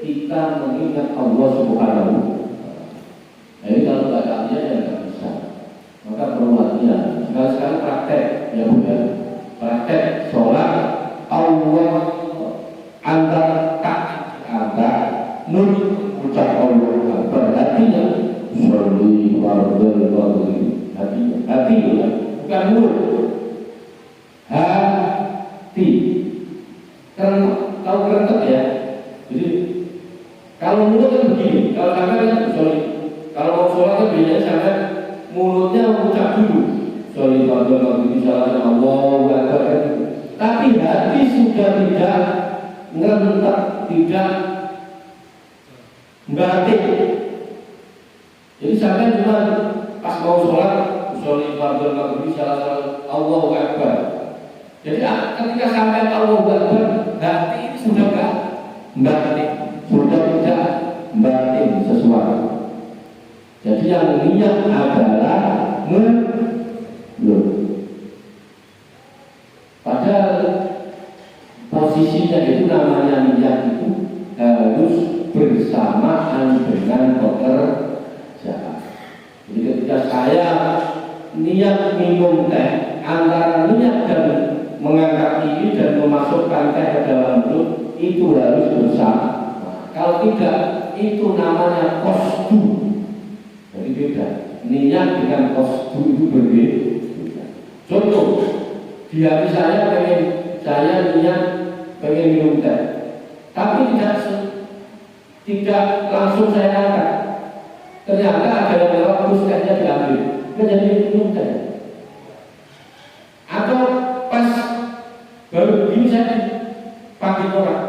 kita mengingat Allah Subhanahu. Jadi kalau nggak kalian ya nggak bisa. Maka perlu latihan. Sekarang praktek ya Bu ya. Praktek sholat Allah antara kaki angkat mulut ucap Allah berartinya sholli fardhu maghribi. Hati ya, bukan mulut. Hati. Tahu kerentet ya. Jadi kalau mulut kan begini, kalau tangan kan sorry. Kalau mau sholat kan biasanya sampai mulutnya mengucap dulu. Sorry fardhu maghribi salah Allahu Akbar. Tapi hati sudah tidak ngerentak, tidak batik. Jadi sampai cuma pas mau sholat, sorry fardhu maghribi salah Allahu Akbar. Jadi ketika sampai Allahu Akbar hati ini sudah enggak batin, sudah tidak batin sesuatu. Jadi yang niat adalah ngeluh. Padahal posisinya itu namanya niat itu harus bersamaan dengan pekerjaan. Jadi ketika saya niat minum teh, antara niat dan mengangkat ini dan memasukkan teh ke dalam mulut itu harus bersama. Kalau tidak, itu namanya qasdu. Jadi beda. Niat dengan qasdu itu berbeda. Contoh, di hati saya niat pengen minum teh, tapi tidak langsung saya angkat. Ternyata ada yang lewat terus tehnya diambil, menjadi minum teh. Atau pas baru begini saya dipanggil orang,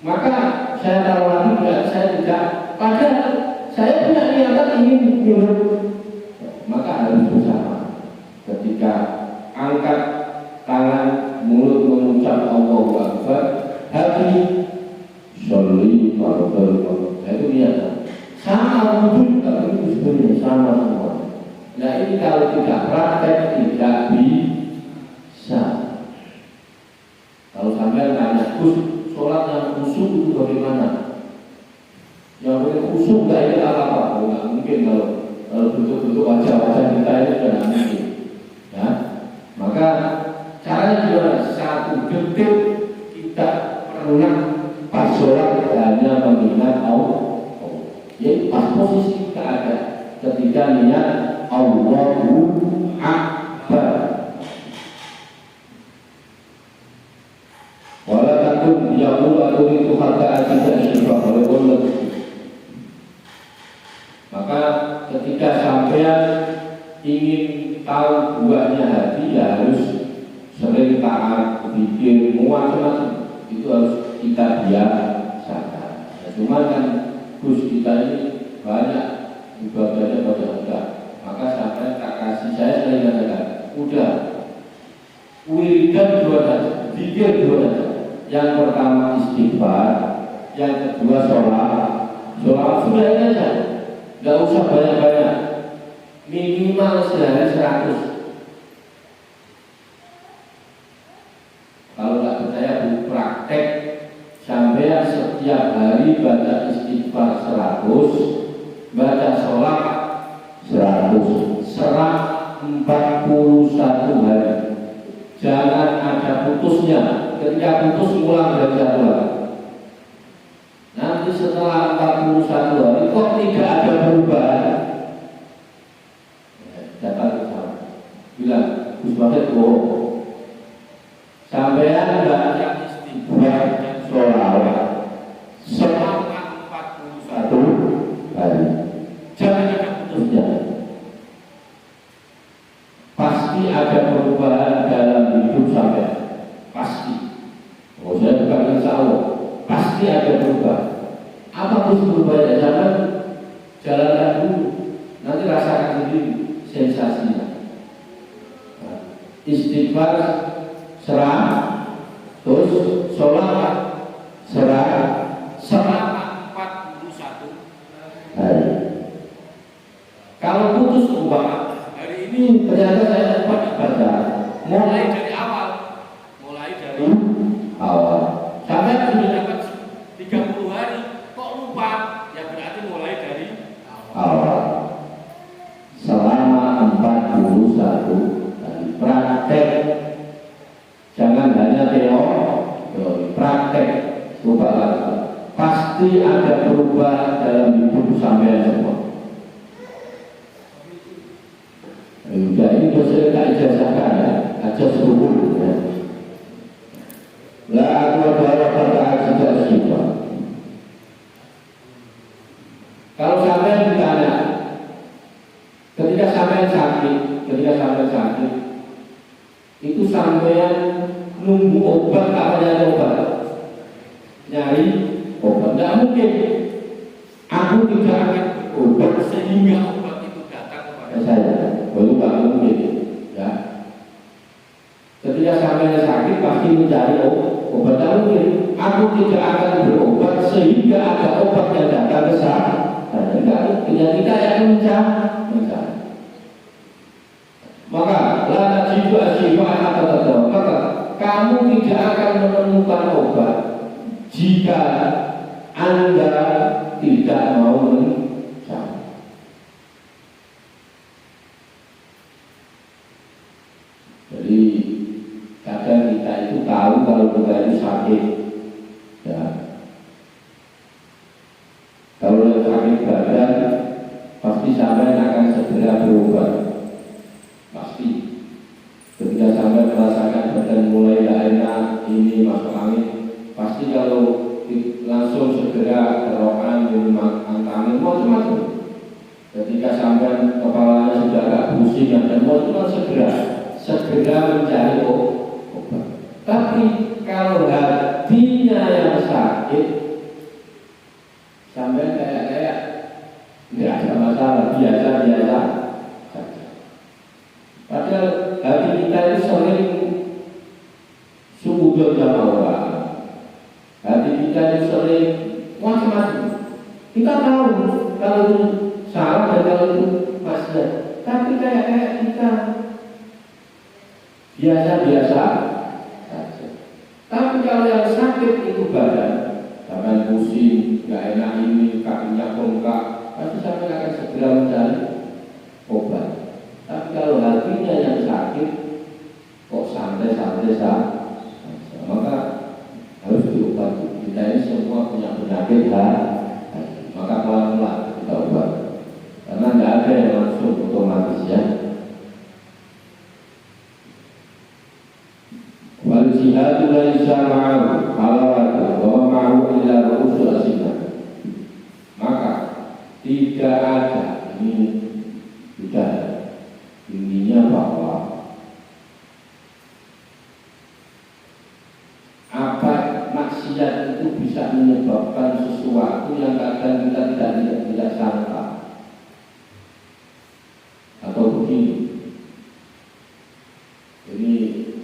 maka saya taruh lagi saya tidak. Padahal saya punya niatan ingin minum, maka harus bersama. Ketika angkat tangan, mulut mengucap Allahu Akbar, hati sholli fardhu. Itu niatan. Sama wudhu, tapi itu sebenarnya sama semua. Nah ini kalau tidak praktek tidak bisa. Kalau sampai tanya, Gus, sholat yang khusyuk itu bagaimana? Yang paling khusyuk nggak ini apa-apa? Nggak mungkin kalau bentuk-bentuk wajah-wajah kita ini sudah nggak mungkin. Ya, maka caranya juga satu detik kita pernah pas sholat hanya mengingat Allah. Jadi pas posisi kita ada ketika niat Allahu Akbar. Wala takun yaqul uridu hatta ajida syifaa oleh Allah. Maka ketika sampean ingin tahu buahnya hati ya harus sering taat, pikir, macam-macam. Itu harus kita biasakan. Ya, cuma kan Gus kita ini banyak ibadahnya banyak. Maka sampai tak kasih saya sering katakan, udah wiridan dua saja, pikir dua saja. Yang pertama istighfar, yang kedua sholat. Sholat sudah ini saja, nggak usah banyak-banyak, minimal sehari 100. Kalau nggak percaya praktek, sampai setiap hari baca istighfar 100, baca sholat 100, serah 41 hari. Jangan ada putusnya. Ketika putus ulang dari satu hari. Nanti setelah 41 hari kok tidak ada perubahan, dapat sama. Bilang Gus Bapak bohong. Sampean baca istighfar sholawat selama 41 hari. Jangan ada putusnya. Pasti ada perubahan dalam hidup sampean. Pasti. Oh saya bukan insya Allah. Pasti ada perubahan. Apa terus berubah ya? Jangan jalankan dulu. Nanti rasakan sendiri sensasinya. Istighfar serah, terus sholat serah selama 41 hari. Kalau putus umpama hari ini ternyata saya sempat baca, mulai dari awal, sampai sudah dapat 30 hari, kok lupa? Ya berarti mulai dari awal. Selama 41 hari praktek. Jangan hanya teori, praktek. Coba lagi. Pasti ada perubahan dalam hidup sampai semua. Udah ini dosen tak ijazahkan ya, aja suruh ya. La aku pada tidak siapa. Kalau sampai ditanya, ketika sampai sakit, itu sampean nunggu obat apa nyari obat? Nyari obat, tidak mungkin. Aku tidak akan obat sehingga obat itu datang kepada saya. Baru tak mungkin, ya. Ketika sampai sakit pasti mencari obat. Mungkin aku tidak akan berobat sehingga ada obat yang datang ke saya. Enggak, kita yang mencari. Maka lana jiwa atau maka kamu tidak akan menemukan obat jika Anda tidak mau mencari. Jadi kadang kita itu tahu kalau kita itu sakit, ya. Kalau sakit badan pasti sampai akan segera berobat, pasti. Ketika sampai merasakan badan mulai tidak enak, ini masuk angin, pasti kalau langsung segera kerokan, minum angin, macam-macam. Ketika sampai kepalanya sudah agak pusing dan macam-macam segera mencari obat. Tapi kalau hatinya yang sakit, sampai kayak nggak ada masalah, biasa saja. Padahal hati kita itu sering suudon sama orang. Hati kita itu sering macam-macam. Kita tahu kalau itu salah dan kalau itu maksiat. Tapi kayak kita biasa-biasa saja. Tapi kalau yang sakit itu badan, sampai pusing, nggak enak ini, kakinya bengkak, pasti sampai akan segera mencari obat. Tapi kalau hatinya yang sakit, kok santai-santai saja, maka harus diobati. Kita ini semua punya penyakit hati, maka pelan-pelan kita obat. Karena nggak ada yang langsung otomatis ya. Wal jihadu laisa ma'ahu halawatu wa ma'ahu illa ru'usul asinah. Maka tidak ada, ini sudah intinya bahwa apa maksiat itu bisa menyebabkan sesuatu yang kadang kita tidak sangka. Atau begini, ini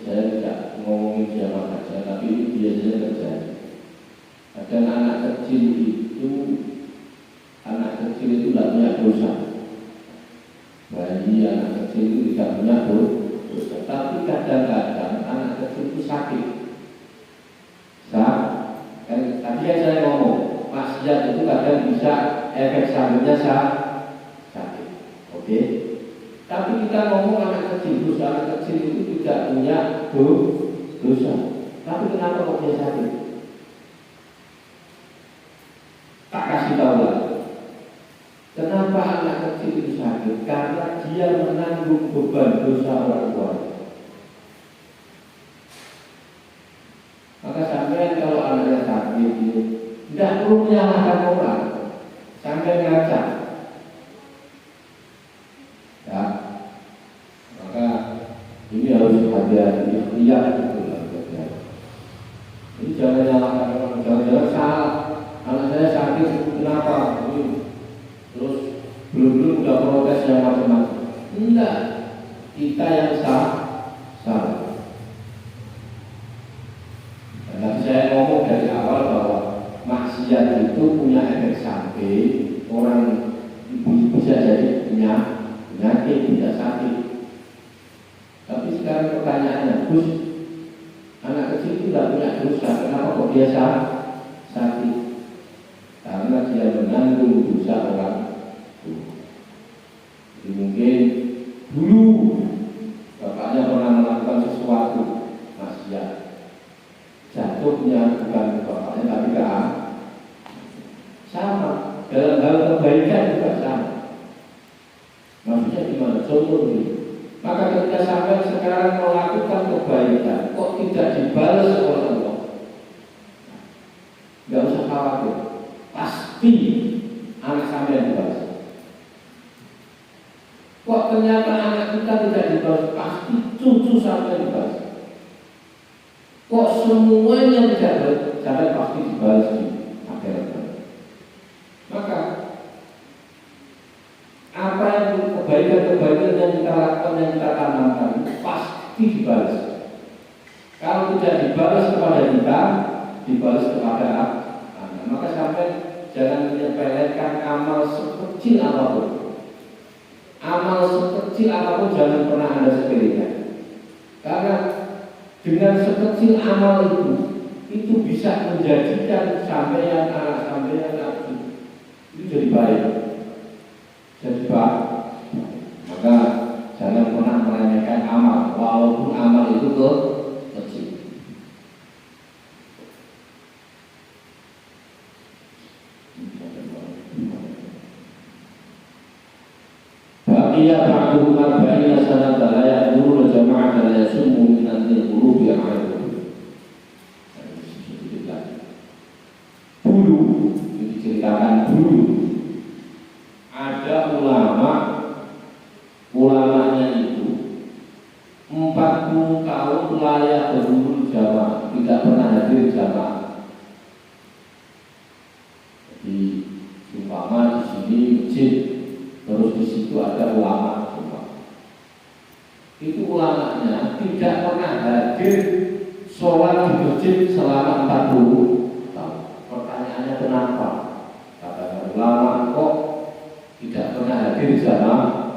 saya tidak ngomongin siapa saja, tapi ini biasanya terjadi. Ada anak kecil itu tidak punya dosa. Bayi anak kecil itu tidak punya dosa. Tapi kadang-kadang anak kecil itu sakit. Tadi saya ngomong, maksiat itu kadang bisa efek sampingnya sakit. Oke? Tapi kita ngomong anak kecil itu tidak punya dosa. Tapi kenapa kok dia sakit? Tak kasih tahu lagi. Kenapa anak kecil itu sakit? Karena dia menanggung beban dosa orang tua. Maka sampai kalau anaknya sakit itu tidak perlu menyalahkan orang, sampai ngacak. Ya, maka ini harus hati-hati, lihat itu. Ini jangan nyalahkan orang, jangan salah. Anak saya sakit, kenapa? Terus belum udah protes yang macam-macam. Enggak, kita yang salah. Dan saya ngomong dari awal bahwa maksiat itu punya efek samping. Orang bisa jadi penyakit, tidak sakit. Tapi sekarang pertanyaannya, Gus, anak kecil itu tidak punya dosa, kenapa kok dia sakit? Karena dia menanggung dosa orang tua. Jadi mungkin dulu bapaknya pernah melakukan sesuatu maksiat, jatuhnya bukan bapaknya tapi ke sama. Dalam hal kebaikan juga sama. Maksudnya gimana? Contoh ini. Maka ketika sampai sekarang melakukan kebaikan, kok tidak dibalas oleh Allah? Gak usah khawatir, pasti anak sampai dibalas. Kok ternyata anak kita tidak dibalas, pasti cucu sampai dibalas. Kok semuanya tidak dibalas, sampai pasti dibalas di akhirat. Maka apa yang kebaikan-kebaikan yang kita lakukan, yang kita tanamkan, pasti dibalas. dibalas kepada kita, dibalas kepada Anda. Maka sampai jangan menyepelekan amal sekecil apapun. Amal sekecil apapun jangan pernah Anda sepelekan. Karena dengan sekecil amal itu bisa menjadikan sampeyan anak sampeyan itu jadi baik, jadi baik. Maka jangan pernah meremehkan amal, walaupun amal itu kecil. Baqiya ba'du arba'ina sanata la ya'muru jama'atan la yasummu min al-qulubi a'lamu. Dulu diceritakan dulu ada ulamanya itu 40 tahun layak berkumpul jamaah, tidak pernah hadir jamaah. Jadi umpama di sini masjid, terus di situ ada ulama. Itu ulamanya tidak pernah hadir sholat di masjid selama 40 tahun. Pertanyaannya kenapa? Kata ulama kok tidak pernah hadir jamaah